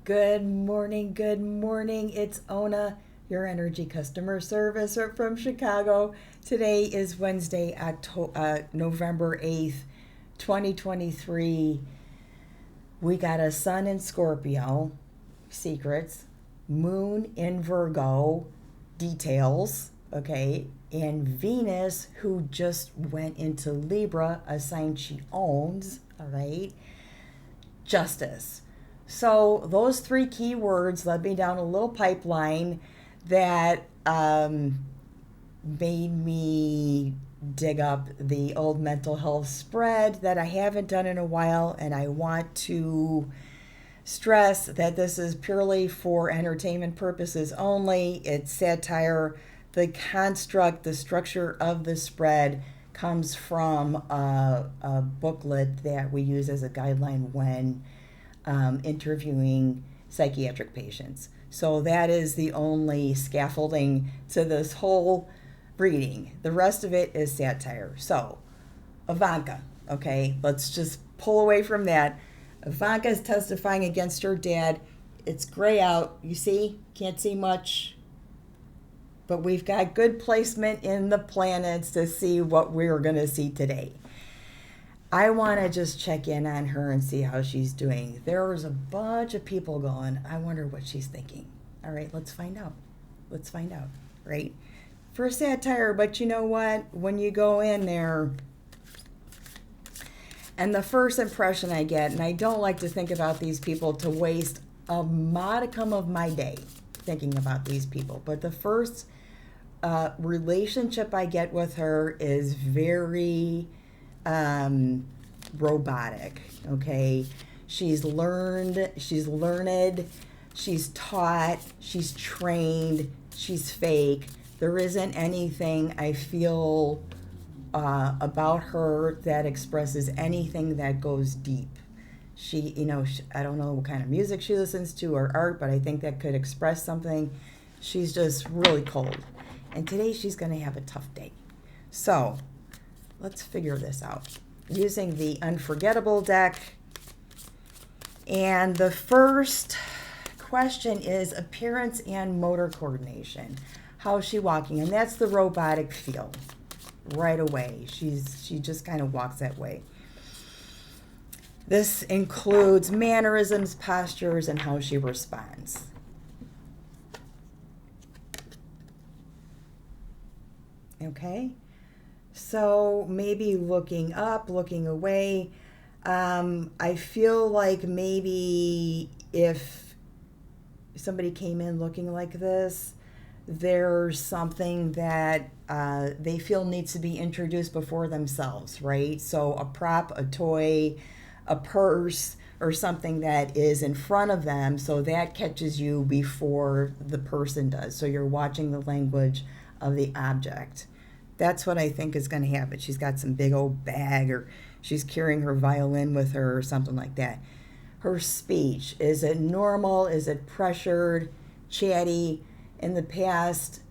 Good morning, good morning. It's Ona, your energy customer service from Chicago. Today is Wednesday, November 8th, 2023. We got a sun in Scorpio, secrets, moon in Virgo, details, okay, and Venus, who just went into Libra, a sign she owns, all right, justice. So those three key words led me down a little pipeline that made me dig up the old mental health spread that I haven't done in a while, and I want to stress that this is purely for entertainment purposes only. It's satire. The construct, the structure of the spread comes from a booklet that we use as a guideline when interviewing psychiatric patients. So that is the only scaffolding to this whole reading. The rest of it is satire. So, Ivanka, okay, let's just pull away from that. Ivanka is testifying against her dad. It's gray out. You see? Can't see much. But we've got good placement in the planets to see what we're going to see today. I want to just check in on her and see how she's doing. There was a bunch of people going, I wonder what she's thinking. All right, let's find out. Let's find out, right? For satire, but you know what? When you go in there, and the first impression I get, and I don't like to think about these people to waste a modicum of my day thinking about these people, but the first relationship I get with her is very robotic, okay? She's learned, she's taught, she's trained, she's fake. There isn't anything I feel about her that expresses anything that goes deep. I don't know what kind of music she listens to or art, but I think that could express something. She's just really cold. And today she's going to have a tough day. So let's figure this out using the Unforgettable deck. And the first question is appearance and motor coordination. How is she walking? And that's the robotic feel right away. She just kind of walks that way. This includes mannerisms, postures, and how she responds. Okay? So maybe looking up, looking away. I feel like maybe if somebody came in looking like this, there's something that they feel needs to be introduced before themselves, right? So a prop, a toy, a purse, or something that is in front of them, so that catches you before the person does. So you're watching the language of the object. That's what I think is going to happen. She's got some big old bag, or she's carrying her violin with her or something like that. Her speech, is it normal? Is it pressured, chatty? In the past,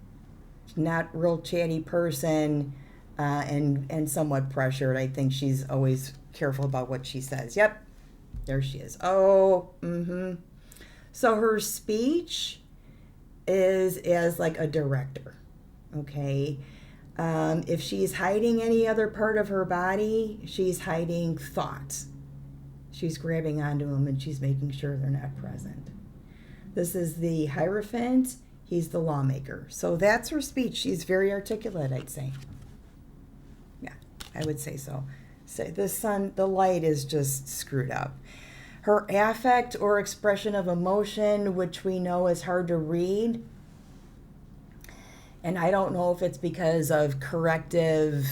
not real chatty person, and somewhat pressured. I think she's always careful about what she says. Yep, there she is. Oh, So her speech is as like a director, okay? If she's hiding any other part of her body, she's hiding thoughts. She's grabbing onto them and she's making sure they're not present. This is the Hierophant. He's the lawmaker. So that's her speech. She's very articulate, I'd say. Yeah, I would say so. So the light is just screwed up. Her affect or expression of emotion, which we know is hard to read. And I don't know if it's because of corrective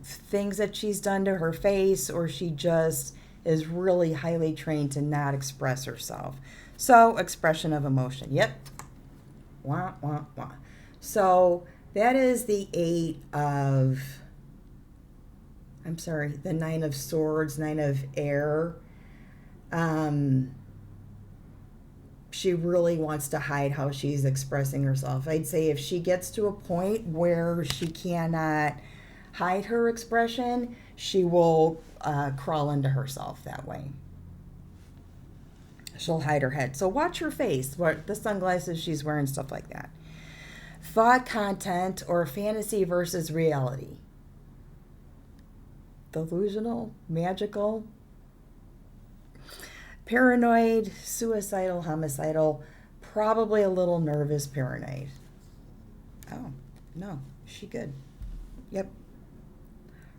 things that she's done to her face, or she just is really highly trained to not express herself. So, expression of emotion. Yep. Wah, wah, wah. So, that is the the 9 of Swords, 9 of Air. She really wants to hide how she's expressing herself. I'd say if she gets to a point where she cannot hide her expression, she will crawl into herself that way. She'll hide her head. So watch her face, what the sunglasses she's wearing, stuff like that. Thought content or fantasy versus reality. Delusional, magical, paranoid, suicidal, homicidal, probably a little nervous, paranoid. Oh, no, she good. Yep.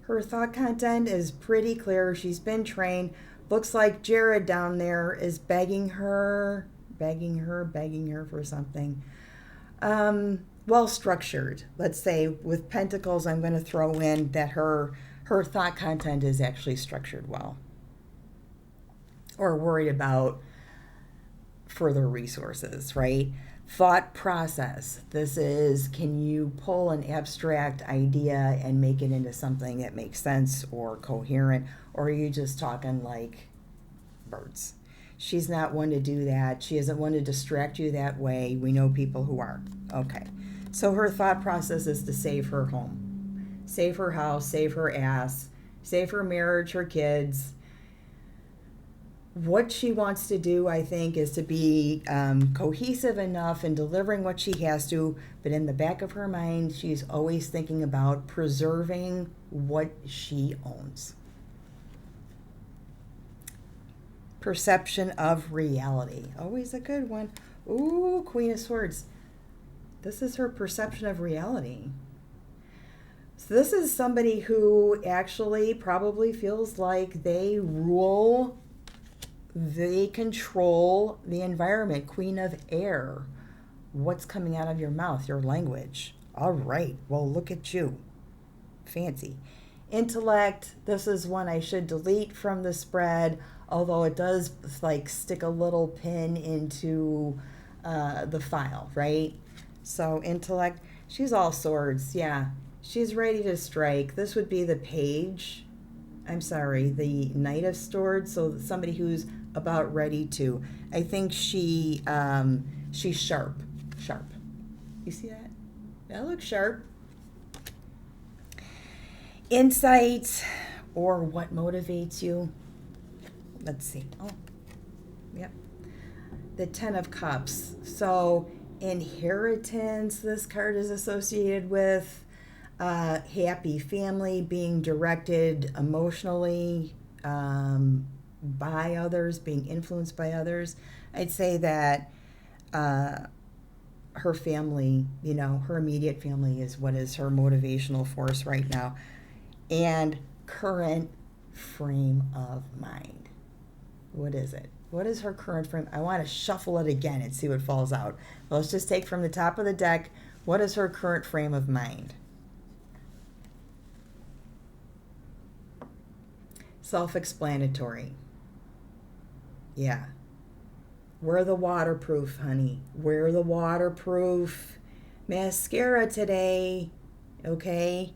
Her thought content is pretty clear. She's been trained. Looks like Jared down there is begging her for something. Well structured. Let's say with Pentacles, I'm going to throw in that her thought content is actually structured well. Or worried about further resources, right? Thought process. This is, can you pull an abstract idea and make it into something that makes sense or coherent, or are you just talking like birds? She's not one to do that. She isn't one to distract you that way. We know people who are. Okay. So her thought process is to save her home, save her house, save her ass, save her marriage, her kids. What she wants to do, I think, is to be cohesive enough in delivering what she has to, but in the back of her mind, she's always thinking about preserving what she owns. Perception of reality. Always a good one. Ooh, Queen of Swords. This is her perception of reality. So this is somebody who actually probably feels like they rule, they control the environment. Queen of Air. What's coming out of your mouth? Your language. All right. Well, look at you. Fancy. Intellect. This is one I should delete from the spread, although it does like stick a little pin into the file, right? So intellect. She's all swords. Yeah. She's ready to strike. This would be the page. I'm sorry, the Knight of Swords. So somebody who's about ready to. I think she's sharp. You see that? That looks sharp. Insight or what motivates you. Let's see. Oh, yep. The Ten of Cups. So inheritance, this card is associated with happy family, being directed emotionally by others, being influenced by others. I'd say that her family, her immediate family is what is her motivational force right now. And current frame of mind. What is it? What is her current frame? I want to shuffle it again and see what falls out. Well, let's just take from the top of the deck. What is her current frame of mind? Self-explanatory. Yeah. Wear the waterproof, honey. Wear the waterproof mascara today. Okay?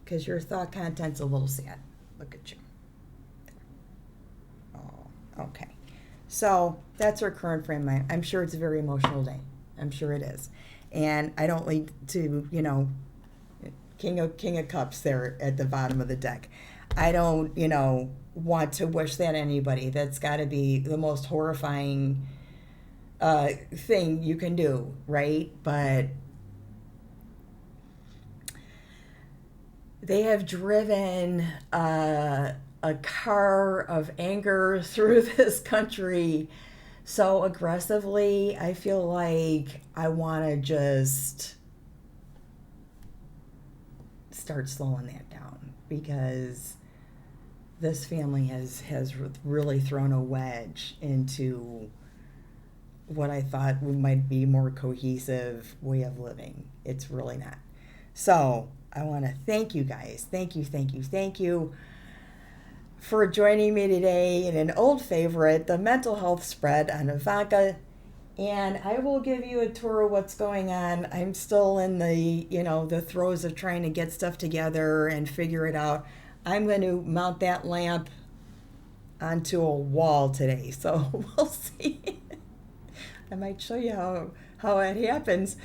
Because your thought content's a little sad. Look at you. Oh, okay. So that's her current frame of mind. I'm sure it's a very emotional day. I'm sure it is. And I don't like to, King of Cups there at the bottom of the deck. I don't, want to wish that on anybody. That's got to be the most horrifying thing you can do, right? But they have driven a car of anger through this country so aggressively. I feel like I want to just start slowing that down, because this family has really thrown a wedge into what I thought might be more cohesive way of living. It's really not. So I want to thank you guys. Thank you for joining me today in an old favorite, the mental health spread on Ivanka. And I will give you a tour of what's going on. I'm still in the throes of trying to get stuff together and figure it out. I'm going to mount that lamp onto a wall today, so we'll see. I might show you how it happens.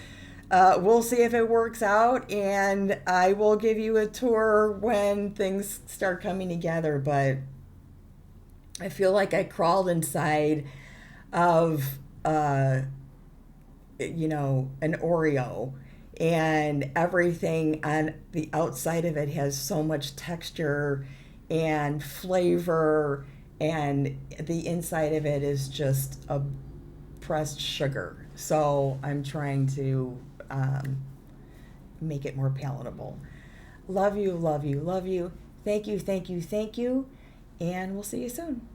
We'll see if it works out, and I will give you a tour when things start coming together. But I feel like I crawled inside of, an Oreo, and everything on the outside of it has so much texture and flavor, and the inside of it is just a pressed sugar. So I'm trying to make it more palatable. Love you, love you, love you. Thank you, thank you, thank you. And we'll see you soon.